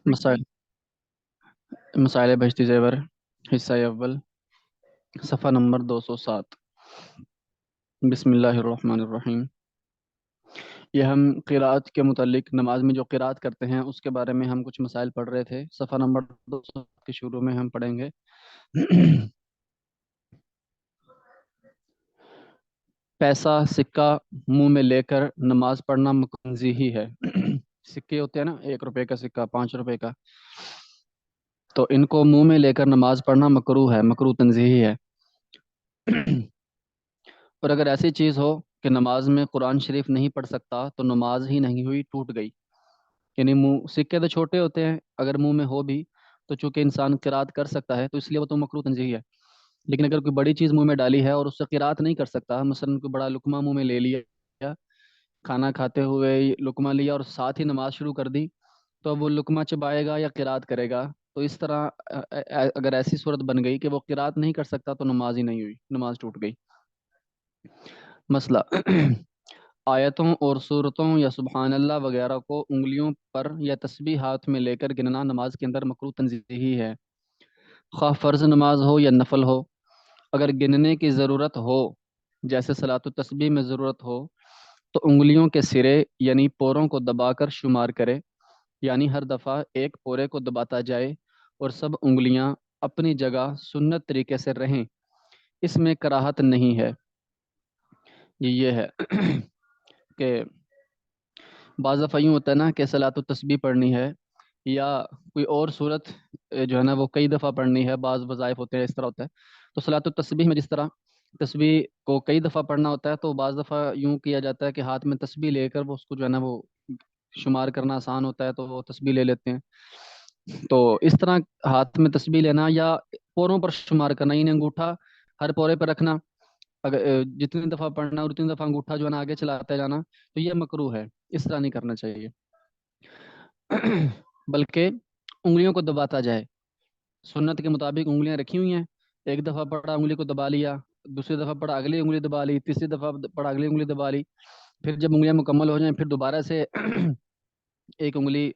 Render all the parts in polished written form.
مسائل مسائل بہشتی زیور حصہ اول صفحہ نمبر 207 بسم اللہ الرحمن الرحیم۔ یہ ہم قرات کے متعلق نماز میں جو قرات کرتے ہیں اس کے بارے میں ہم کچھ مسائل پڑھ رہے تھے۔ صفحہ نمبر 207 کے شروع میں ہم پڑھیں گے پیسہ سکہ منہ میں لے کر نماز پڑھنا تنزیہی ہے۔ سکے ہوتے ہیں نا، 1 روپے کا سکہ، 5 روپے کا، تو ان کو منہ میں لے کر نماز پڑھنا مکروہ ہے، مکروہ تنزیہی ہے۔ اور اگر ایسی چیز ہو کہ نماز میں قرآن شریف نہیں پڑھ سکتا تو نماز ہی نہیں ہوئی، ٹوٹ گئی۔ یعنی منہ سکے تو چھوٹے ہوتے ہیں، اگر منہ میں ہو بھی تو چونکہ انسان قرات کر سکتا ہے تو اس لیے وہ تو مکروہ تنزیہی ہے۔ لیکن اگر کوئی بڑی چیز منہ میں ڈالی ہے اور اس سے قرات نہیں کر سکتا، مثلا کوئی بڑا لقمہ منہ میں لے لیا، کھانا کھاتے ہوئے لقمہ لیا اور ساتھ ہی نماز شروع کر دی، تو اب وہ لقمہ چبائے گا یا قرات کرے گا؟ تو اس طرح اگر ایسی صورت بن گئی کہ وہ قرات نہیں کر سکتا تو نماز ہی نہیں ہوئی، نماز ٹوٹ گئی۔ مسئلہ آیتوں اور سورتوں یا سبحان اللہ وغیرہ کو انگلیوں پر یا تسبیح ہاتھ میں لے کر گننا نماز کے اندر مکروہ تنزیہی ہے، خواہ فرض نماز ہو یا نفل ہو۔ اگر گننے کی ضرورت ہو، جیسے صلاۃ التسبیح میں ضرورت ہو، تو انگلیوں کے سرے یعنی پوروں کو دبا کر شمار کرے، یعنی ہر دفعہ ایک پورے کو دباتا جائے اور سب انگلیاں اپنی جگہ سنت طریقے سے رہیں، اس میں کراہت نہیں ہے۔ یہ ہے کہ بعض دفعہ یوں ہوتا ہے نا کہ صلاۃ التسبیح پڑھنی ہے یا کوئی اور صورت جو ہے نا وہ کئی دفعہ پڑھنی ہے، بعض وظائف ہوتے ہیں، اس طرح ہوتا ہے۔ تو صلاۃ التسبیح میں جس طرح تسبیح کو کئی دفعہ پڑھنا ہوتا ہے تو بعض دفعہ یوں کیا جاتا ہے کہ ہاتھ میں تسبیح لے کر وہ اس کو جو ہے نا وہ شمار کرنا آسان ہوتا ہے تو وہ تسبیح لے لیتے ہیں۔ تو اس طرح ہاتھ میں تسبیح لینا یا پوروں پر شمار کرنا، یعنی انگوٹھا ہر پورے پر رکھنا، اگر جتنی دفعہ پڑھنا اور اتنی دفعہ انگوٹھا جو ہے نا آگے چلاتے جانا، تو یہ مکروہ ہے، اس طرح نہیں کرنا چاہیے۔ بلکہ انگلیوں کو دباتا جائے، سنت کے مطابق انگلیاں رکھی ہوئی ہیں، ایک دفعہ پڑھا انگلی کو دبا لیا، دوسری دفعہ پڑھا اگلی انگلی دبا لی، تیسری دفعہ پڑھا اگلی انگلی دبا لی، پھر جب انگلیاں مکمل ہو جائیں پھر دوبارہ سے ایک انگلی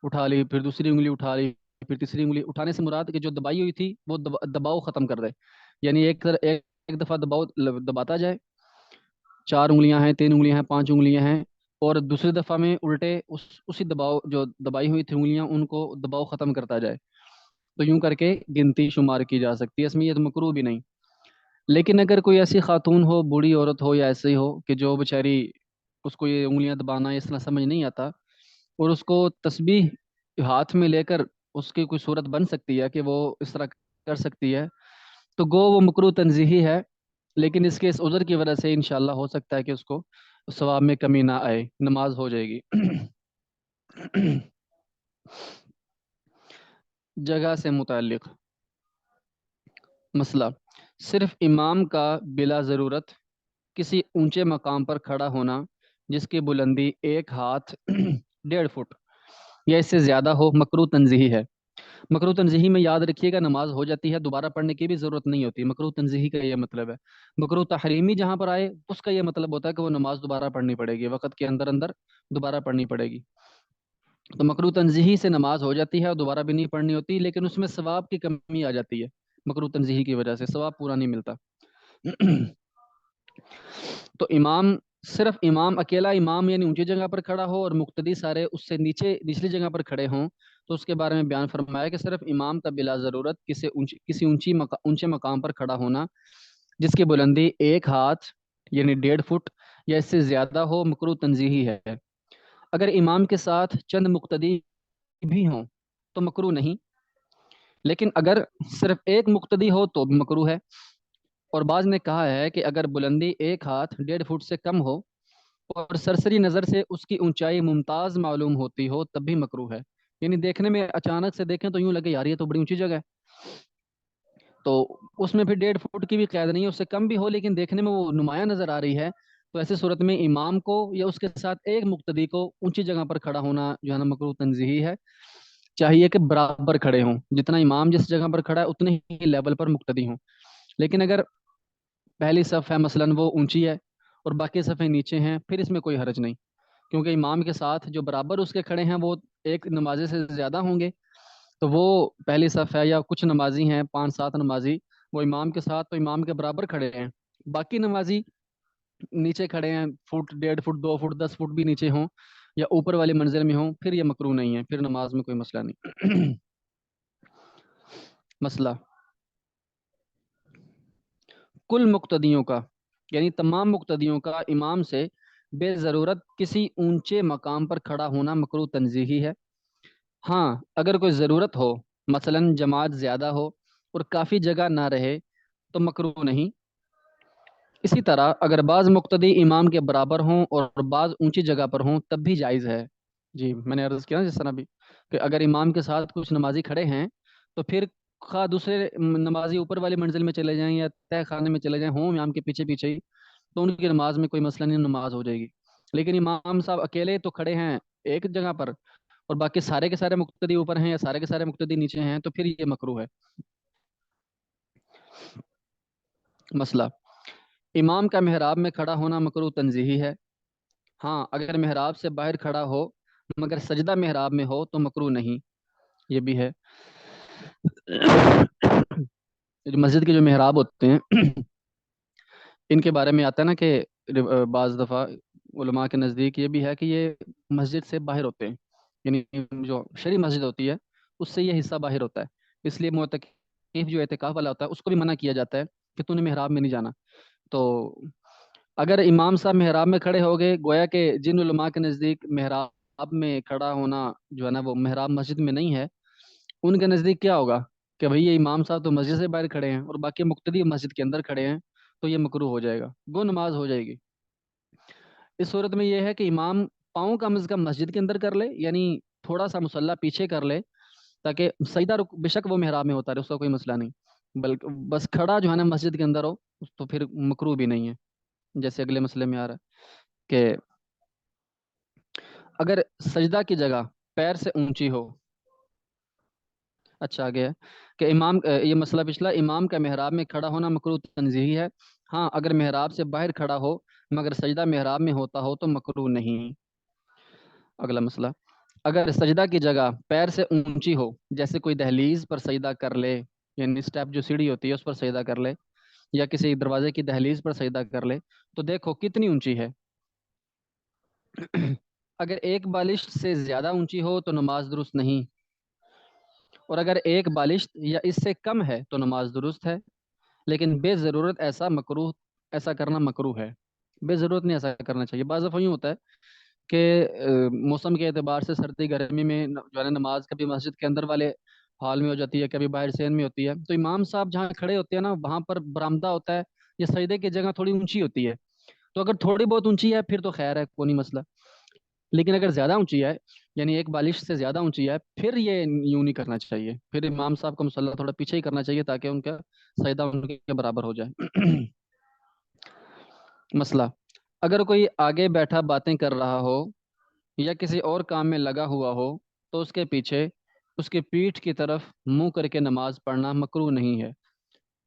اٹھا لی، پھر دوسری انگلی اٹھا لی، پھر تیسری انگلی اٹھانے سے مراد کہ جو دبائی ہوئی تھی وہ دباؤ ختم کر دے، یعنی ایک دفعہ دباتا جائے، 4 انگلیاں ہیں، 3 انگلیاں ہیں، 5 انگلیاں ہیں، اور دوسری دفعہ میں الٹے اسی دباؤ جو دبائی ہوئی تھی انگلیاں ان کو دباؤ ختم کرتا جائے، تو یوں کر کے گنتی شمار کی جا سکتی ہے، اس میں یہ تو مکروہ بھی نہیں۔ لیکن اگر کوئی ایسی خاتون ہو، بوڑھی عورت ہو یا ایسے ہی ہو کہ جو بیچاری اس کو یہ انگلیاں دبانا اس طرح سمجھ نہیں آتا اور اس کو تسبیح ہاتھ میں لے کر اس کی کوئی صورت بن سکتی ہے کہ وہ اس طرح کر سکتی ہے، تو گو وہ مکروہ تنزیہی ہے، لیکن اس کے اس عذر کی وجہ سے انشاءاللہ ہو سکتا ہے کہ اس کو ثواب میں کمی نہ آئے، نماز ہو جائے گی۔ جگہ سے متعلق مسئلہ صرف امام کا بلا ضرورت کسی اونچے مقام پر کھڑا ہونا جس کی بلندی 1 ہاتھ 1.5 فٹ یا اس سے زیادہ ہو مکروہ تنزیہی ہے۔ مکروہ تنزیہی میں یاد رکھیے گا نماز ہو جاتی ہے، دوبارہ پڑھنے کی بھی ضرورت نہیں ہوتی، مکروہ تنزیہی کا یہ مطلب ہے۔ مکروہ تحریمی جہاں پر آئے اس کا یہ مطلب ہوتا ہے کہ وہ نماز دوبارہ پڑھنی پڑے گی، وقت کے اندر اندر دوبارہ پڑھنی پڑے گی۔ تو مکروہ تنزیہی سے نماز ہو جاتی ہے اور دوبارہ بھی نہیں پڑھنی ہوتی، لیکن اس میں ثواب کی کمی آ جاتی ہے، مکروہ تنزیہی کی وجہ سے ثواب پورا نہیں ملتا۔ تو صرف امام اکیلا امام یعنی اونچی جگہ پر کھڑا ہو اور مقتدی سارے اس سے نچلی جگہ پر کھڑے ہوں، تو اس کے بارے میں بیان فرمایا کہ صرف امام کا بلا ضرورت کسی اونچے مقام پر کھڑا ہونا جس کی بلندی 1 ہاتھ یعنی 1.5 فٹ یا اس سے زیادہ ہو مکروہ تنزیہی ہے۔ اگر امام کے ساتھ چند مقتدی بھی ہوں تو مکروہ نہیں، لیکن اگر صرف ایک مقتدی ہو تو بھی مکروہ ہے۔ اور بعض نے کہا ہے کہ اگر بلندی 1 ہاتھ 1.5 فٹ سے کم ہو اور سرسری نظر سے اس کی اونچائی ممتاز معلوم ہوتی ہو تب بھی مکروہ ہے، یعنی دیکھنے میں اچانک سے دیکھیں تو یوں لگے یار یہ تو بڑی اونچی جگہ ہے، تو اس میں پھر 1.5 فٹ کی بھی قید نہیں ہے، اس سے کم بھی ہو لیکن دیکھنے میں وہ نمایاں نظر آ رہی ہے، تو ایسی صورت میں امام کو یا اس کے ساتھ ایک مقتدی کو اونچی جگہ پر کھڑا ہونا جو ہے نا مکروہ تنزیہی ہے۔ چاہیے کہ برابر کھڑے ہوں، جتنا امام جس جگہ پر کھڑا ہے اتنے ہی لیول پر مقتدی ہوں۔ لیکن اگر پہلی صف ہے مثلا وہ اونچی ہے اور باقی صفیں نیچے ہیں، پھر اس میں کوئی حرج نہیں، کیونکہ امام کے ساتھ جو برابر اس کے کھڑے ہیں وہ ایک نمازی سے زیادہ ہوں گے تو وہ پہلی صف ہے، یا کچھ نمازی ہیں 5 7 نمازی، وہ امام کے ساتھ تو امام کے برابر کھڑے ہیں، باقی نمازی نیچے کھڑے ہیں، فٹ 1.5 فٹ 2 فٹ 10 فٹ بھی نیچے ہوں یا اوپر والی منزل میں ہوں، پھر یہ مکروہ نہیں ہے، پھر نماز میں کوئی مسئلہ نہیں۔ مسئلہ کل مقتدیوں کا، یعنی تمام مقتدیوں کا امام سے بے ضرورت کسی اونچے مقام پر کھڑا ہونا مکروہ تنزیہی ہے۔ ہاں اگر کوئی ضرورت ہو، مثلا جماعت زیادہ ہو اور کافی جگہ نہ رہے تو مکروہ نہیں۔ اسی طرح اگر بعض مقتدی امام کے برابر ہوں اور بعض اونچی جگہ پر ہوں تب بھی جائز ہے۔ جی میں نے عرض کیا نا جس طرح بھی، کہ اگر امام کے ساتھ کچھ نمازی کھڑے ہیں تو پھر خواہ دوسرے نمازی اوپر والی منزل میں چلے جائیں یا تہہ خانے میں چلے جائیں، ہوں امام کے پیچھے پیچھے ہی، تو ان کی نماز میں کوئی مسئلہ نہیں، نماز ہو جائے گی۔ لیکن امام صاحب اکیلے تو کھڑے ہیں ایک جگہ پر اور باقی سارے کے سارے مقتدی اوپر ہیں یا سارے کے سارے مقتدی نیچے ہیں تو پھر یہ مکروہ ہے۔ مسئلہ امام کا محراب میں کھڑا ہونا مکروہ تنزیہی ہے۔ ہاں اگر محراب سے باہر کھڑا ہو مگر سجدہ محراب میں ہو تو مکروہ نہیں، یہ بھی ہے۔ جو مسجد کے جو محراب ہوتے ہیں ان کے بارے میں آتا ہے نا کہ بعض دفعہ علماء کے نزدیک یہ بھی ہے کہ یہ مسجد سے باہر ہوتے ہیں، یعنی جو شرعی مسجد ہوتی ہے اس سے یہ حصہ باہر ہوتا ہے، اس لیے معتکف جو اعتکاف والا ہوتا ہے اس کو بھی منع کیا جاتا ہے کہ تو نے محراب میں نہیں جانا۔ تو اگر امام صاحب محراب میں کھڑے ہو گئے، گویا کہ جن علماء کے نزدیک محراب میں کھڑا ہونا جو ہے نا وہ محراب مسجد میں نہیں ہے، ان کے نزدیک کیا ہوگا کہ بھئی یہ امام صاحب تو مسجد سے باہر کھڑے ہیں اور باقی مقتدی مسجد کے اندر کھڑے ہیں، تو یہ مکروہ ہو جائے گا، گو نماز ہو جائے گی۔ اس صورت میں یہ ہے کہ امام پاؤں کم از کم مسجد کے اندر کر لے، یعنی تھوڑا سا مصلی پیچھے کر لے، تاکہ سجدہ بے شک وہ محراب میں ہوتا رہے، اس کا کوئی مسئلہ نہیں، بلکہ بس کھڑا جو ہے نا مسجد کے اندر ہو تو پھر مکروہ بھی نہیں ہے۔ جیسے اگلے مسئلے میں آ رہا ہے کہ اگر سجدہ کی جگہ پیر سے اونچی ہو، اچھا آگے ہے کہ امام یہ مسئلہ پچھلا، امام کا محراب میں کھڑا ہونا مکروہ تنزیہی ہے۔ ہاں اگر محراب سے باہر کھڑا ہو مگر سجدہ محراب میں ہوتا ہو تو مکروہ نہیں۔ اگلا مسئلہ، اگر سجدہ کی جگہ پیر سے اونچی ہو، جیسے کوئی دہلیز پر سجدہ کر لے، یعنی سٹیپ جو سیڑھی ہوتی ہے اس پر سجدہ کر لے، یا کسی دروازے کی دہلیز پر سجدہ کر لے، تو دیکھو کتنی اونچی ہے۔ اگر ایک بالشت سے زیادہ اونچی ہو تو نماز درست نہیں، اور اگر ایک بالشت یا اس سے کم ہے تو نماز درست ہے، لیکن بے ضرورت ایسا کرنا مکروہ ہے۔ بے ضرورت نہیں ایسا کرنا چاہیے۔ بعض دفعہ یوں ہوتا ہے کہ موسم کے اعتبار سے سردی گرمی میں جو ہے نا نماز کبھی مسجد کے اندر والے ہال میں ہو جاتی ہے، کبھی باہر سین میں ہوتی ہے، تو امام صاحب جہاں کھڑے ہوتے ہیں نا وہاں پر برآمدہ ہوتا ہے، یہ سجدے کی جگہ تھوڑی اونچی ہوتی ہے، تو اگر تھوڑی بہت اونچی ہے پھر تو خیر ہے، کوئی نہیں مسئلہ، لیکن اگر زیادہ اونچی ہے، یعنی ایک بالش سے زیادہ اونچی ہے، پھر یہ یوں نہیں کرنا چاہیے، پھر امام صاحب کو مصلی تھوڑا پیچھے ہی کرنا چاہیے تاکہ ان کا سجدہ ان کے برابر ہو جائے۔ مسئلہ اگر کوئی آگے بیٹھا باتیں کر رہا ہو یا کسی اور کام میں لگا ہوا ہو تو اس کے پیچھے اس کے پیٹھ کی طرف منہ کر کے نماز پڑھنا مکروہ نہیں ہے۔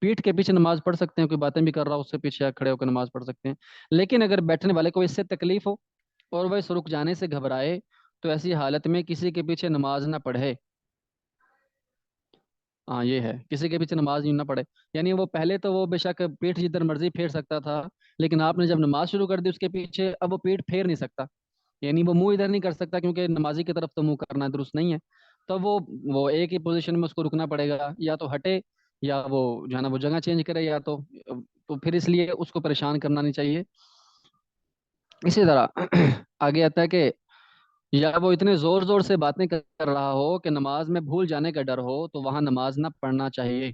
پیٹھ کے پیچھے نماز پڑھ سکتے ہیں، کوئی باتیں بھی کر رہا ہو اس سے پیچھے کھڑے ہو کے نماز پڑھ سکتے ہیں، لیکن اگر بیٹھنے والے کو اس سے تکلیف ہو اور وہ اس رک جانے سے گھبرائے تو ایسی حالت میں کسی کے پیچھے نماز نہ پڑھے۔ ہاں یہ ہے، کسی کے پیچھے نماز یوں نہ پڑھے، یعنی وہ پہلے تو وہ بے شک پیٹھ جدھر مرضی پھیر سکتا تھا، لیکن آپ نے جب نماز شروع کر دی اس کے پیچھے، اب وہ پیٹھ پھیر نہیں سکتا، یعنی وہ منہ ادھر نہیں کر سکتا کیونکہ نمازی کی طرف تو منہ کرنا درست نہیں ہے، تو وہ ایک ہی پوزیشن میں اس کو رکنا پڑے گا، یا تو ہٹے یا وہ جو ہے نا وہ جگہ چینج کرے، یا تو پھر اس لیے اس کو پریشان کرنا نہیں چاہیے۔ اسی طرح آگے آتا ہے کہ یا وہ اتنے زور زور سے باتیں کر رہا ہو کہ نماز میں بھول جانے کا ڈر ہو تو وہاں نماز نہ پڑھنا چاہیے،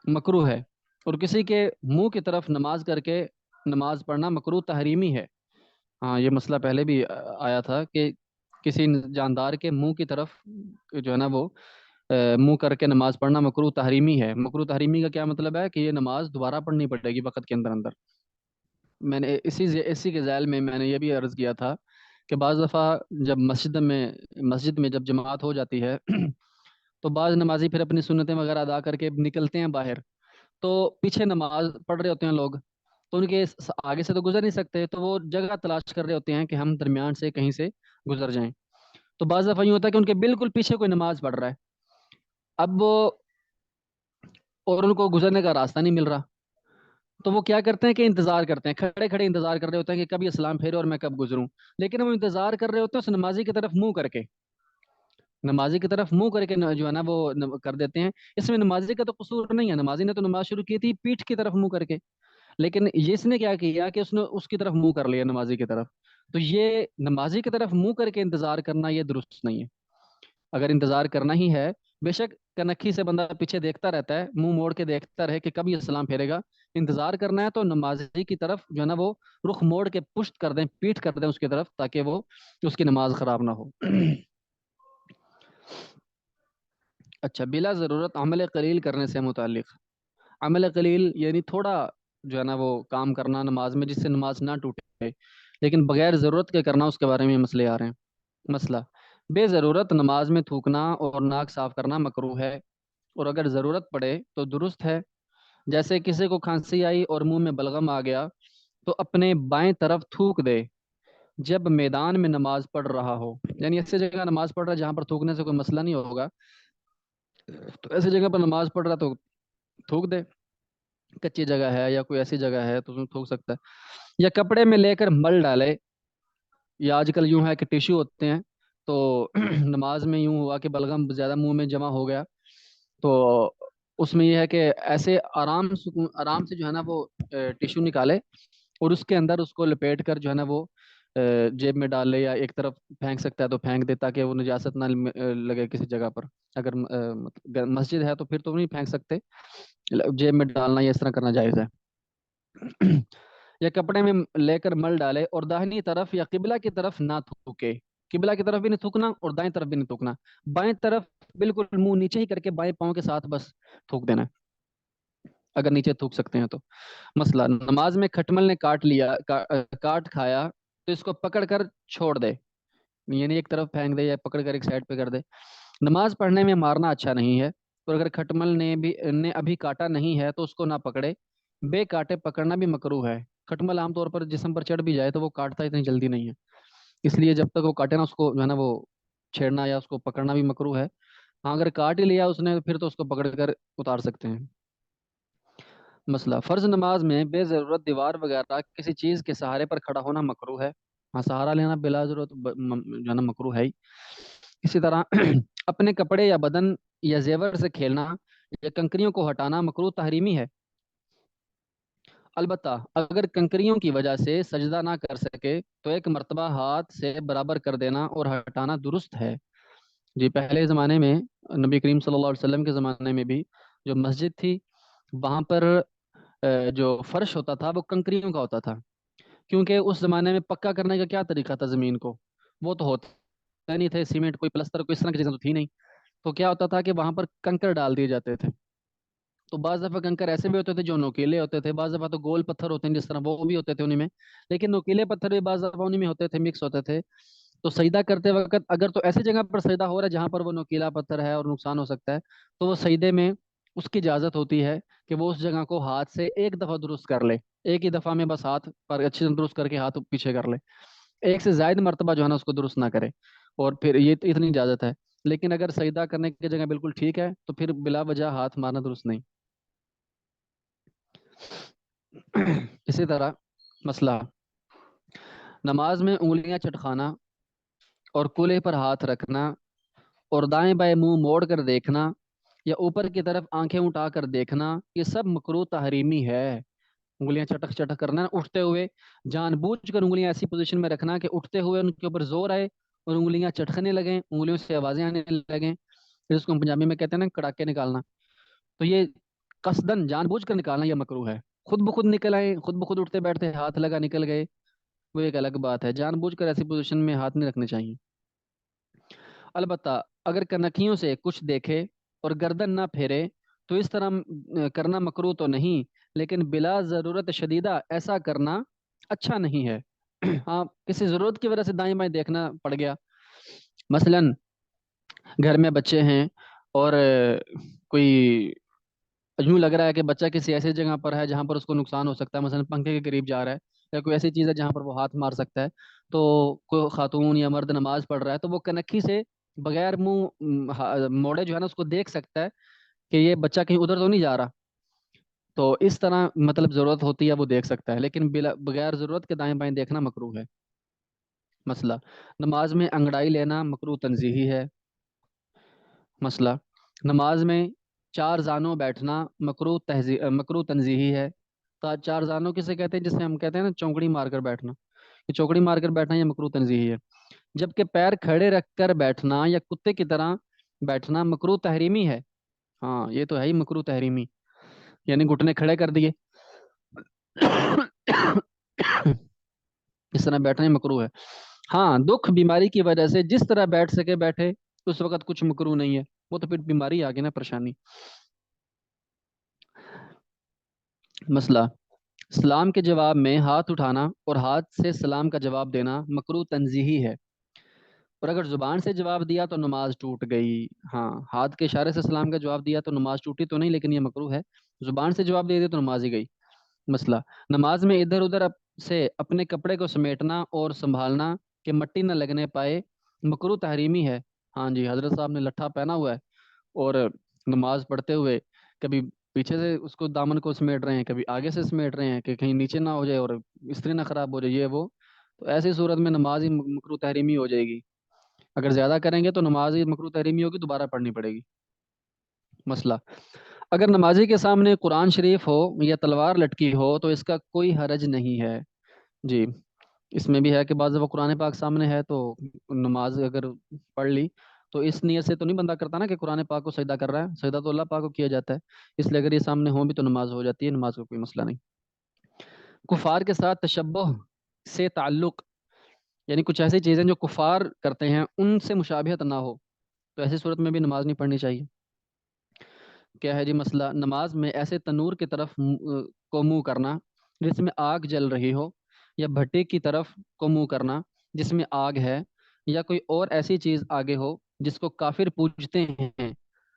مکروہ ہے۔ اور کسی کے منہ کی طرف نماز کر کے نماز پڑھنا مکروہ تحریمی ہے۔ ہاں یہ مسئلہ پہلے بھی آیا تھا کہ کسی جاندار کے منہ کی طرف جو ہے نا وہ منہ کر کے نماز پڑھنا مکروہ تحریمی ہے۔ مکروہ تحریمی کا کیا مطلب ہے کہ یہ نماز دوبارہ پڑھنی پڑے گی وقت کے اندر اندر۔ میں نے اسی کے ذیل میں میں نے یہ بھی عرض کیا تھا کہ بعض دفعہ جب مسجد میں جب جماعت ہو جاتی ہے تو بعض نمازی پھر اپنی سنتیں وغیرہ ادا کر کے نکلتے ہیں باہر، تو پیچھے نماز پڑھ رہے ہوتے ہیں لوگ، تو ان کے آگے سے تو گزر نہیں سکتے، تو وہ جگہ تلاش کر رہے ہوتے ہیں کہ ہم درمیان سے کہیں سے گزر جائیں، تو بعض دفعہ یوں ہوتا ہے کہ ان کے بالکل پیچھے کوئی نماز پڑھ رہا ہے، اب وہ اور ان کو گزرنے کا راستہ نہیں مل رہا، تو وہ کیا کرتے ہیں کہ انتظار کرتے ہیں، کھڑے کھڑے انتظار کر رہے ہوتے ہیں کہ کب اسلام پھیرے اور میں کب گزروں، لیکن وہ انتظار کر رہے ہوتے ہیں اس نمازی کی طرف منہ کر کے، نمازی کی طرف منہ کر کے جو ہے نا وہ کر دیتے ہیں۔ اس میں نمازی کا تو قصور نہیں ہے، نمازی نے تو نماز شروع کی تھی پیٹھ کی طرف منہ کر کے، لیکن اس نے کیا کیا کہ اس نے اس کی طرف منہ کر لیا نمازی کی طرف، تو یہ نمازی کی طرف منہ کر کے انتظار کرنا یہ درست نہیں ہے۔ اگر انتظار کرنا ہی ہے، بے شک کنکھی سے بندہ پیچھے دیکھتا رہتا ہے، منہ موڑ کے دیکھتا رہے کہ کب یہ سلام پھیرے گا، انتظار کرنا ہے تو نمازی کی طرف جو ہے نا وہ رخ موڑ کے پشت کر دیں، پیٹھ کر دیں اس کی طرف، تاکہ وہ اس کی نماز خراب نہ ہو۔ اچھا، بلا ضرورت عمل قلیل کرنے سے متعلق، عمل قلیل یعنی تھوڑا جو ہے نا وہ کام کرنا نماز میں جس سے نماز نہ ٹوٹے، لیکن بغیر ضرورت کے کرنا، اس کے بارے میں مسئلے آ رہے ہیں۔ مسئلہ: بے ضرورت نماز میں تھوکنا اور ناک صاف کرنا مکروہ ہے، اور اگر ضرورت پڑے تو درست ہے۔ جیسے کسی کو کھانسی آئی اور منہ میں بلغم آ گیا تو اپنے بائیں طرف تھوک دے جب میدان میں نماز پڑھ رہا ہو، یعنی ایسی جگہ نماز پڑھ رہا ہے جہاں پر تھوکنے سے کوئی مسئلہ نہیں ہوگا، تو ایسی جگہ پر نماز پڑھ رہا تو تھوک دے، کچی جگہ ہے یا کوئی ایسی جگہ ہے تو اس میں تھوک سکتا ہے۔ یا کپڑے میں لے کر مل ڈالے، یا آج کل یوں ہے کہ ٹیشو ہوتے ہیں، تو نماز میں یوں ہوا کہ بلغم زیادہ منہ میں جمع ہو گیا، تو اس میں یہ ہے کہ ایسے آرام سے جو ہے نا وہ ٹیشو نکالے اور اس کے اندر اس کو لپیٹ کر جو ہے نا وہ جیب میں ڈال لے، یا ایک طرف پھینک سکتا ہے تو پھینک دے تاکہ وہ نجاست نہ لگے کسی جگہ پر۔ اگر مسجد ہے تو پھر تو نہیں پھینک سکتے، جیب میں ڈالنا یا اس طرح کرنا جائز ہے۔ یا کپڑے میں لے کر مل ڈالے اور داہنی طرف یا قبلہ کی طرف نہ تھوکے، قبلہ کی طرف بھی نہیں تھوکنا اور دائیں طرف بھی نہیں تھوکنا، بائیں طرف بالکل منہ نیچے ہی کر کے بائیں پاؤں کے ساتھ بس تھوک دینا ہے، اگر نیچے تھوک سکتے ہیں تو۔ مسئلہ: نماز میں کھٹمل نے کاٹ کھایا تو اس کو پکڑ کر چھوڑ دے، یعنی ایک طرف پھینک دے یا پکڑ کر ایک سائڈ پہ کر دے۔ نماز پڑھنے میں مارنا اچھا نہیں ہے، اور اگر کھٹمل نے ابھی کاٹا نہیں ہے تو اس کو نہ پکڑے، بے کاٹے پکڑنا بھی مکروہ ہے۔ کھٹمل عام طور پر جسم پر چڑھ بھی جائے تو وہ کاٹتا اتنی جلدی نہیں ہے، اس لیے جب تک وہ کاٹے نا اس کو جو ہے نا وہ چھیڑنا یا اس کو پکڑنا بھی مکروہ ہے۔ ہاں اگر کاٹ ہی لیا اس نے پھر تو اس کو پکڑ کر اتار سکتے ہیں۔ مسئلہ: فرض نماز میں بے ضرورت دیوار وغیرہ کسی چیز کے سہارے پر کھڑا ہونا مکروہ ہے۔ ہاں سہارا لینا بلا ضرورت جو ہے نا مکروہ ہے ہی۔ اسی طرح اپنے کپڑے یا بدن یا زیور سے کھیلنا یا کنکریوں کو ہٹانا مکروہ تحریمی ہے، البتہ اگر کنکریوں کی وجہ سے سجدہ نہ کر سکے تو ایک مرتبہ ہاتھ سے برابر کر دینا اور ہٹانا درست ہے۔ جی پہلے زمانے میں، نبی کریم صلی اللہ علیہ وسلم کے زمانے میں بھی جو مسجد تھی وہاں پر جو فرش ہوتا تھا وہ کنکریوں کا ہوتا تھا، کیونکہ اس زمانے میں پکا کرنے کا کیا طریقہ تھا زمین کو، وہ تو ہوتا نہیں تھے سیمنٹ، کوئی پلستر کوئی اس طرح کی چیزیں تو تھی نہیں، تو کیا ہوتا تھا کہ وہاں پر کنکر ڈال دیے جاتے تھے۔ تو بعض دفعہ کنکر ایسے بھی ہوتے تھے جو نوکیلے ہوتے تھے، بعض دفعہ تو گول پتھر ہوتے ہیں جس طرح وہ بھی ہوتے تھے انہیں میں، لیکن نوکیلے پتھر بھی بعض دفعہ انہیں میں ہوتے تھے، مکس ہوتے تھے۔ تو سجدہ کرتے وقت اگر تو ایسی جگہ پر سجدہ ہو رہا ہے جہاں پر وہ نوکیلا پتھر ہے اور نقصان ہو سکتا ہے، تو وہ سجدے میں اس کی اجازت ہوتی ہے کہ وہ اس جگہ کو ہاتھ سے ایک دفعہ درست کر لے، ایک ہی دفعہ میں بس ہاتھ پر اچھے سے درست کر کے ہاتھ پیچھے کر لے، ایک سے زائد مرتبہ جو ہے نا اس کو درست نہ کرے، اور پھر یہ اتنی اجازت ہے۔ لیکن اگر سجدہ کرنے کی جگہ بالکل ٹھیک ہے تو پھر بلا وجہ ہاتھ مارنا درست نہیں۔ اسی طرح مسئلہ: نماز میں انگلیاں چٹکانا اور کولے پر ہاتھ رکھنا اور دائیں بائیں منہ موڑ کر دیکھنا یا اوپر کی طرف آنکھیں اٹھا کر دیکھنا، یہ سب مکروہ تحریمی ہے۔ انگلیاں چٹک چٹک کرنا، اٹھتے ہوئے جان بوجھ کر انگلیاں ایسی پوزیشن میں رکھنا کہ اٹھتے ہوئے ان کے اوپر زور آئے اور انگلیاں چٹکنے لگیں، انگلیوں سے آوازیں آنے لگیں، پھر اس کو ہم پنجابی میں کہتے ہیں نا کڑاکے نکالنا، تو یہ قصدن جان بوجھ کر نکالنا یہ مکروہ ہے۔ خود بخود نکل آئے، خود بخود اٹھتے بیٹھتے ہاتھ لگا نکل گئے، وہ ایک الگ بات ہے، جان بوجھ کر ایسی پوزیشن میں ہاتھ نہیں رکھنے چاہیے۔ البتہ اگر کنکھیوں سے کچھ دیکھے اور گردن نہ پھیرے تو اس طرح کرنا مکروہ تو نہیں، لیکن بلا ضرورت شدیدہ ایسا کرنا اچھا نہیں ہے۔ ہاں کسی ضرورت کی وجہ سے دائیں بائیں دیکھنا پڑ گیا، مثلا گھر میں بچے ہیں اور کوئی یوں لگ رہا ہے کہ بچہ کسی ایسی جگہ پر ہے جہاں پر اس کو نقصان ہو سکتا ہے، مثلا پنکھے کے قریب جا رہا ہے یا کوئی ایسی چیز ہے جہاں پر وہ ہاتھ مار سکتا ہے، تو کوئی خاتون یا مرد نماز پڑھ رہا ہے تو وہ کنکھی سے بغیر منہ موڑے جو ہے نا اس کو دیکھ سکتا ہے کہ یہ بچہ کہیں ادھر تو نہیں جا رہا، تو اس طرح مطلب ضرورت ہوتی ہے وہ دیکھ سکتا ہے، لیکن بغیر ضرورت کے دائیں بائیں دیکھنا مکروہ ہے۔ مسئلہ، نماز میں انگڑائی لینا مکروہ تنزیہی ہے۔ مسئلہ، نماز میں چار زانوں بیٹھنا مکروہ تنزیہی ہے۔ چار زانوں کسے کہتے ہیں؟ جسے ہم کہتے ہیں نا چونکڑی مار کر بیٹھنا، یہ چوکڑی مار کر بیٹھنا یہ مکروہ تنزیہی ہے۔ جبکہ پیر کھڑے رکھ کر بیٹھنا یا کتے کی طرح بیٹھنا مکروہ تحریمی ہے۔ ہاں یہ تو ہے ہی مکروہ تحریمی، یعنی گھٹنے کھڑے کر دیے اس طرح بیٹھنا ہی مکروہ ہے۔ ہاں دکھ بیماری کی وجہ سے جس طرح بیٹھ سکے بیٹھے، اس وقت کچھ مکروہ نہیں ہے، وہ تو پھر بیماری آ گئی نا، پریشانی۔ مسئلہ، سلام کے جواب میں ہاتھ اٹھانا اور ہاتھ سے سلام کا جواب دینا مکروہ تنزیہی ہے، اور اگر زبان سے جواب دیا تو نماز ٹوٹ گئی۔ ہاں ہاتھ کے اشارے سے سلام کا جواب دیا تو نماز ٹوٹی تو نہیں، لیکن یہ مکروہ ہے۔ زبان سے جواب دے دیا تو نماز ہی گئی۔ مسئلہ، نماز میں ادھر ادھر سے اپنے کپڑے کو سمیٹنا اور سنبھالنا کہ مٹی نہ لگنے پائے مکروہ تحریمی ہے۔ ہاں جی، حضرت صاحب نے لٹھا پہنا ہوا ہے اور نماز پڑھتے ہوئے کبھی پیچھے سے اس کو دامن کو سمیٹ رہے ہیں، کبھی آگے سے سمیٹ رہے ہیں کہ کہیں نیچے نہ ہو جائے اور استری نہ خراب ہو جائے یہ وہ، تو ایسی صورت میں نماز ہی مکروہ تحریمی ہو جائے گی۔ اگر زیادہ کریں گے تو نماز ہی مکروہ تحریمی ہوگی، دوبارہ پڑھنی پڑے گی۔ مسئلہ، اگر نمازی کے سامنے قرآن شریف ہو یا تلوار لٹکی ہو تو اس کا کوئی حرج نہیں ہے۔ جی، اس میں بھی ہے کہ بعض وہ قرآن پاک سامنے ہے تو نماز اگر پڑھ لی تو اس نیت سے تو نہیں بندہ کرتا نا کہ قرآن پاک کو سجدہ کر رہا ہے، سجدہ تو اللہ پاک کو کیا جاتا ہے، اس لیے اگر یہ سامنے ہوں بھی تو نماز ہو جاتی ہے، نماز کا کوئی مسئلہ نہیں۔ کفار کے ساتھ تشبہ سے تعلق، یعنی کچھ ایسی چیزیں جو کفار کرتے ہیں ان سے مشابہت نہ ہو تو ایسی صورت میں بھی نماز نہیں پڑھنی چاہیے۔ کیا ہے جی مسئلہ، نماز میں ایسے تنور کی طرف کو منہ کرنا جس میں آگ جل رہی ہو، یا بھٹی کی طرف کو منہ کرنا جس میں آگ ہے، یا کوئی اور ایسی چیز آگے ہو جس کو کافر پوجتے ہیں،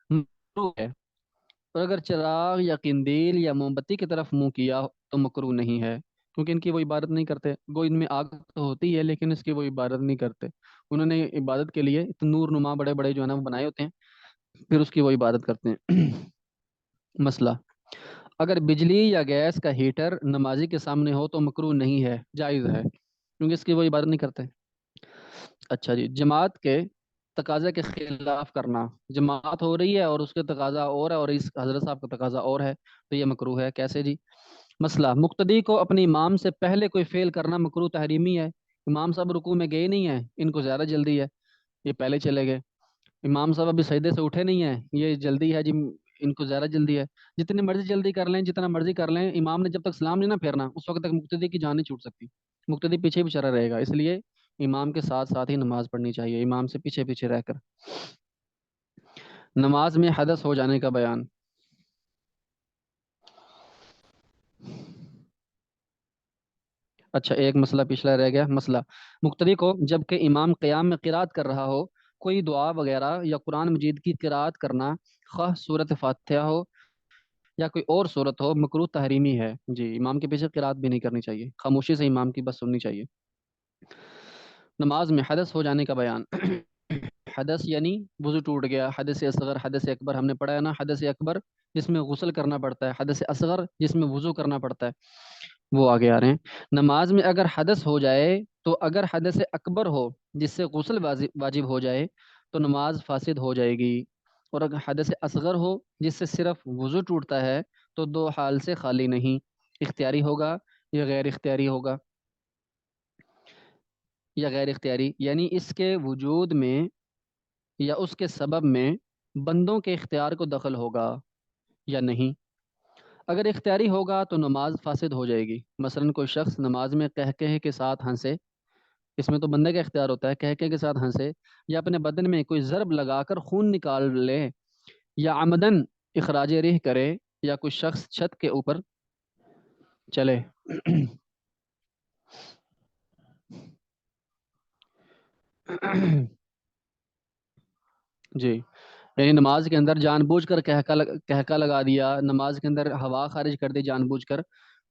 مکروہ ہے۔ اور اگر چراغ یا قندیل یا موم بتی کی طرف منہ کیا تو مکروہ نہیں ہے، کیونکہ ان کی وہ عبادت نہیں کرتے، وہ ان میں آگ تو ہوتی ہے لیکن اس کی وہ عبادت نہیں کرتے، انہوں نے عبادت کے لیے تنور نما بڑے بڑے جو ہے نا وہ بنائے ہوتے ہیں، پھر اس کی وہ عبادت کرتے ہیں۔ مسئلہ، اگر بجلی یا گیس کا ہیٹر نمازی کے سامنے ہو تو مکروہ نہیں ہے، جائز ہے، کیونکہ اس کی وہ عبادت نہیں کرتے۔ اچھا جی، جماعت کے تقاضے کے خلاف کرنا، جماعت ہو رہی ہے اور اس کے تقاضا اور ہے اور اس حضرت صاحب کا تقاضا اور ہے تو یہ مکروہ ہے، کیسے جی؟ مسئلہ، مقتدی کو اپنے امام سے پہلے کوئی فعل کرنا مکروہ تحریمی ہے۔ امام صاحب رکوع میں گئے نہیں ہیں، ان کو زیادہ جلدی ہے، یہ پہلے چلے گئے۔ امام صاحب ابھی سجدے سے اٹھے نہیں ہیں، یہ جلدی ہے جی، ان کو زیادہ جلدی ہے، جتنی مرضی جلدی کر لیں، جتنا مرضی کر لیں، امام نے جب تک سلام نہیں نہ پھیرنا اس وقت تک مقتدی کی جان نہیں چھوٹ سکتی، مقتدی پیچھے بھی چلا رہے گا، اس لیے امام کے ساتھ ساتھ ہی نماز پڑھنی چاہیے، امام سے پیچھے پیچھے رہ کر۔ نماز میں حدث ہو جانے کا بیان۔ اچھا ایک مسئلہ پچھلا رہ گیا، مسئلہ، مقتدی کو جب کہ امام قیام میں قرات کر رہا ہو کوئی دعا وغیرہ یا قرآن مجید کی قرات کرنا، خواہ سورۃ فاتحہ ہو یا کوئی اور صورت ہو، مکروہ تحریمی ہے۔ جی، امام کے پیچھے قرات بھی نہیں کرنی چاہیے، خاموشی سے امام کی بس سننی چاہیے۔ نماز میں حدث ہو جانے کا بیان۔ حدث یعنی وضو ٹوٹ گیا، حدث اصغر حدث اکبر ہم نے پڑھا ہے نا، حدث اکبر جس میں غسل کرنا پڑتا ہے، حدث اصغر جس میں وضو کرنا پڑتا ہے، وہ آگے آ رہے ہیں۔ نماز میں اگر حدث ہو جائے تو اگر حدث اکبر ہو جس سے غسل واجب ہو جائے تو نماز فاسد ہو جائے گی، اور اگر حدث اصغر ہو جس سے صرف وضو ٹوٹتا ہے تو دو حال سے خالی نہیں، اختیاری ہوگا یا غیر اختیاری ہوگا، یا غیر اختیاری یعنی اس کے وجود میں یا اس کے سبب میں بندوں کے اختیار کو دخل ہوگا یا نہیں۔ اگر اختیاری ہوگا تو نماز فاسد ہو جائے گی، مثلا کوئی شخص نماز میں قہقہے کے ساتھ ہنسے، اس میں تو بندے کا اختیار ہوتا ہے، قہقہے کے ساتھ ہنسے یا اپنے بدن میں کوئی ضرب لگا کر خون نکال لے، یا عمدن اخراج ریح کرے، یا کوئی شخص چھت کے اوپر چلے۔ جی، یعنی نماز کے اندر جان بوجھ کر کہکا لگا دیا، نماز کے اندر ہوا خارج کر دی جان بوجھ کر،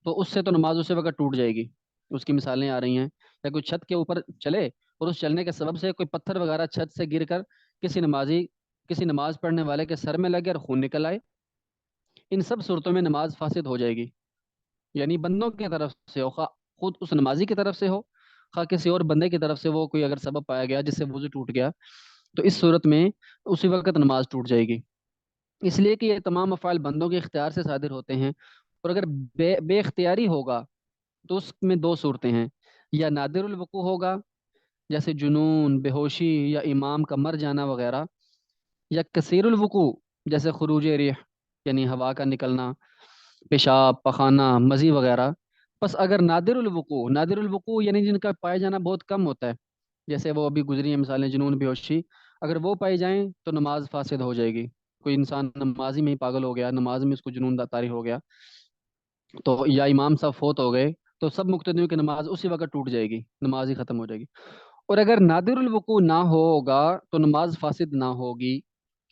تو اس سے تو نماز اسی وقت ٹوٹ جائے گی۔ اس کی مثالیں آ رہی ہیں، یا کوئی چھت کے اوپر چلے اور اس چلنے کے سبب سے کوئی پتھر وغیرہ چھت سے گر کر کسی نماز پڑھنے والے کے سر میں لگے اور خون نکل آئے، ان سب صورتوں میں نماز فاسد ہو جائے گی. یعنی بندوں کی طرف سے ہو، خواہ خود اس نمازی کی طرف سے ہو، خواہ کسی اور بندے کی طرف سے وہ کوئی اگر سبب پایا گیا جس سے وضو ٹوٹ گیا، تو اس صورت میں اسی وقت نماز ٹوٹ جائے گی. اس لیے کہ یہ تمام افعال بندوں کے اختیار سے صادر ہوتے ہیں، اور اگر بے اختیاری ہوگا تو اس میں دو صورتیں ہیں: یا نادر الوقوع ہوگا جیسے جنون، بے ہوشی یا امام کا مر جانا وغیرہ، یا کثیر الوقوع جیسے خروج ریح یعنی ہوا کا نکلنا، پیشاب، پخانہ، مزی وغیرہ. بس اگر نادر الوقوع یعنی جن کا پائے جانا بہت کم ہوتا ہے، جیسے وہ ابھی گزری ہیں مثالیں جنون، بے ہوشی، اگر وہ پائی جائیں تو نماز فاسد ہو جائے گی. کوئی انسان نمازی میں ہی پاگل ہو گیا، نماز میں اس کو جنون طاری ہو گیا، تو یا امام صاحب فوت ہو گئے، تو سب مقتدیوں کی نماز اسی وقت ٹوٹ جائے گی، نماز ہی ختم ہو جائے گی. اور اگر نادر الوقوع نہ ہوگا تو نماز فاسد نہ ہوگی،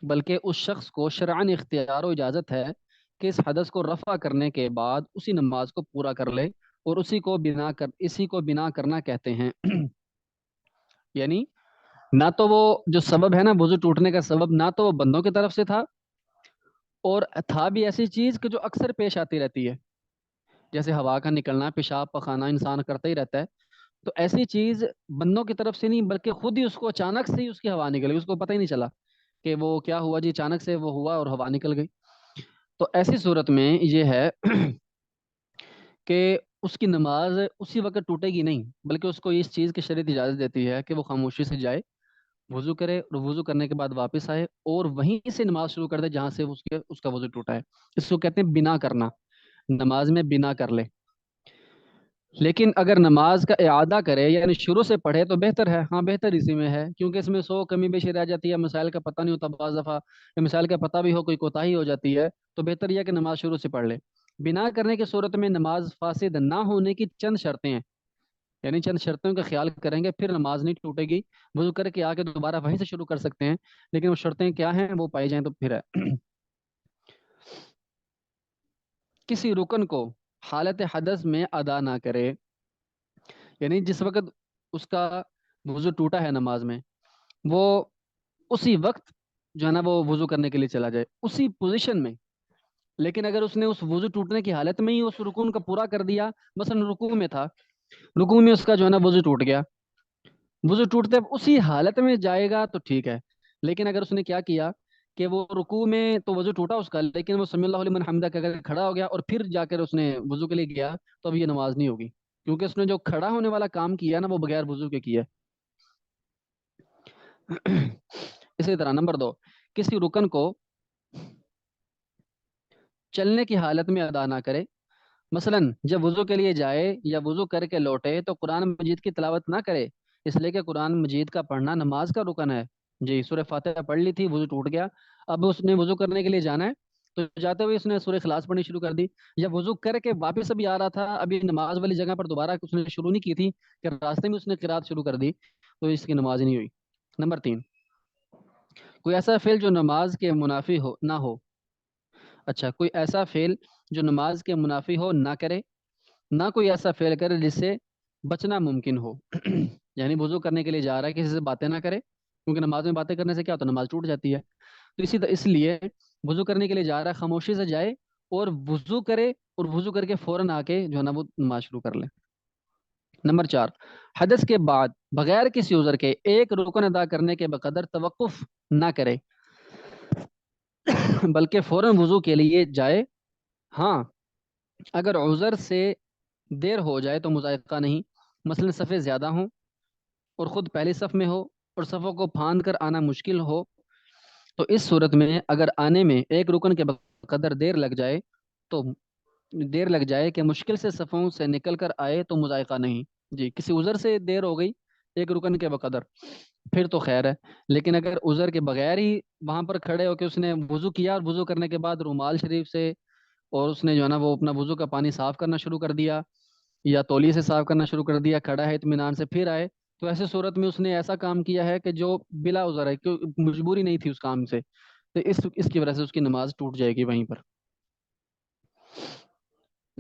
بلکہ اس شخص کو شرعاً اختیار و اجازت ہے کہ اس حدث کو رفع کرنے کے بعد اسی نماز کو پورا کر لے، اور اسی کو بنا کرنا کہتے ہیں. یعنی نہ تو وہ جو سبب ہے نا وضو ٹوٹنے کا سبب، نہ تو وہ بندوں کی طرف سے تھا، اور تھا بھی ایسی چیز کہ جو اکثر پیش آتی رہتی ہے، جیسے ہوا کا نکلنا، پیشاب، پخانا انسان کرتا ہی رہتا ہے. تو ایسی چیز بندوں کی طرف سے نہیں، بلکہ خود ہی اس کو اچانک سے ہی اس کی ہوا نکل گئی، اس کو پتہ ہی نہیں چلا کہ وہ کیا ہوا جی، اچانک سے وہ ہوا اور ہوا نکل گئی. تو ایسی صورت میں یہ ہے کہ اس کی نماز اسی وقت ٹوٹے گی نہیں، بلکہ اس کو اس چیز کی شریعت اجازت دیتی ہے کہ وہ خاموشی سے جائے، وضو کرے، اور وضو کرنے کے بعد واپس آئے اور وہیں سے نماز شروع کر دے جہاں سے اس کا وضو ٹوٹا ہے. اس کو کہتے ہیں بنا کرنا، نماز میں بنا کر لے. لیکن اگر نماز کا اعادہ کرے یعنی شروع سے پڑھے تو بہتر ہے. ہاں بہتر اسی میں ہے، کیونکہ اس میں سو کمی بیشی رہ جاتی ہے، مسائل کا پتہ نہیں ہوتا بعض دفعہ، یا مسائل کا پتہ بھی ہو کوئی کوتاہی ہو جاتی ہے، تو بہتر یہ ہے کہ نماز شروع سے پڑھ لے. بنا کرنے کی صورت میں نماز فاسد نہ ہونے کی چند شرطیں ہیں، یعنی چند شرطوں کا خیال کریں گے پھر نماز نہیں ٹوٹے گی. وضو کر کے آ کے دوبارہ وہیں سے شروع کر سکتے ہیں، لیکن وہ شرطیں کیا ہیں وہ پائی جائیں تو پھر ہے. کسی رکن کو حالت حدث میں ادا نہ کرے، یعنی جس وقت اس کا وضو ٹوٹا ہے نماز میں، وہ اسی وقت جو ہے نا وہ وضو کرنے کے لیے چلا جائے اسی پوزیشن میں. لیکن اگر اس نے اس وضو ٹوٹنے کی حالت میں ہی اس رکون کا پورا کر دیا، مثلا رکوع میں تھا، رکوع میں اس کا جو ہے نا وضو ٹوٹ گیا، وضو ٹوٹتے اسی حالت میں جائے گا تو ٹھیک ہے. لیکن اگر اس نے کیا کیا کہ وہ رکوع میں تو وضو ٹوٹا اس کا، لیکن وہ سمی اللہ لمن حمدہ کہہ کر کھڑا ہو گیا اور پھر جا کر اس نے وضو کے لیے گیا، تو اب یہ نماز نہیں ہوگی، کیونکہ اس نے جو کھڑا ہونے والا کام کیا نا وہ بغیر وضو کے کیا. اسی طرح نمبر 2، کسی رکن کو چلنے کی حالت میں ادا نہ کرے. مثلا جب وضو کے لیے جائے یا وضو کر کے لوٹے تو قرآن مجید کی تلاوت نہ کرے، اس لیے کہ قرآن مجید کا پڑھنا نماز کا رکن ہے. جی سورہ فاتحہ پڑھ لی تھی، وضو ٹوٹ گیا، اب اس نے وضو کرنے کے لیے جانا ہے، تو جاتے ہوئے اس نے سورہ اخلاص پڑھنی شروع کر دی، یا وضو کر کے واپس ابھی آ رہا تھا، ابھی نماز والی جگہ پر دوبارہ اس نے شروع نہیں کی تھی کہ راستے میں اس نے قرات شروع کر دی، تو اس کی نماز ہی نہیں ہوئی. نمبر 3، کوئی ایسا فعل جو نماز کے منافی ہو نہ ہو. اچھا، کوئی ایسا فعل جو نماز کے منافی ہو نہ کرے، نہ کوئی ایسا فعل کرے جس سے بچنا ممکن ہو. یعنی وضو کرنے کے لیے جا رہا ہے، کسی سے باتیں نہ کرے، کیونکہ نماز میں باتیں کرنے سے کیا ہوتا ہے، نماز ٹوٹ جاتی ہے. تو اس لیے وضو کرنے کے لیے جا رہا ہے، خاموشی سے جائے اور وضو کرے، اور وضو کر کے فوراً آ کے جو ہے نا وہ نماز شروع کر لے. نمبر 4، حدث کے بعد بغیر کسی عذر کے ایک رکن ادا کرنے کے بقدر توقف نہ کرے، بلکہ فوراً وضو کے لیے جائے. ہاں اگر عذر سے دیر ہو جائے تو مذائقہ نہیں، مثلا صفیں زیادہ ہوں اور خود پہلی صف میں ہو اور صفوں کو پھاند کر آنا مشکل ہو، تو اس صورت میں اگر آنے میں ایک رکن کے بقدر تو دیر لگ جائے کہ مشکل سے صفوں سے نکل کر آئے تو مذائقہ نہیں. جی کسی عذر سے دیر ہو گئی ایک رکن کے بقدر پھر تو خیر ہے، لیکن اگر عذر کے بغیر ہی وہاں پر کھڑے ہو کے اس نے وضو کیا اور وضو کرنے کے بعد رومال شریف سے اور اس نے جو ہے نا وہ اپنا وضو کا پانی صاف کرنا شروع کر دیا یا تولیے سے صاف کرنا شروع کر دیا، کھڑا ہے اطمینان سے پھر آئے، تو ایسے صورت میں اس نے ایسا کام کیا ہے کہ جو بلا عذر ہے، کہ مجبوری نہیں تھی اس کام سے، تو اس کی وجہ سے اس کی نماز ٹوٹ جائے گی وہیں پر.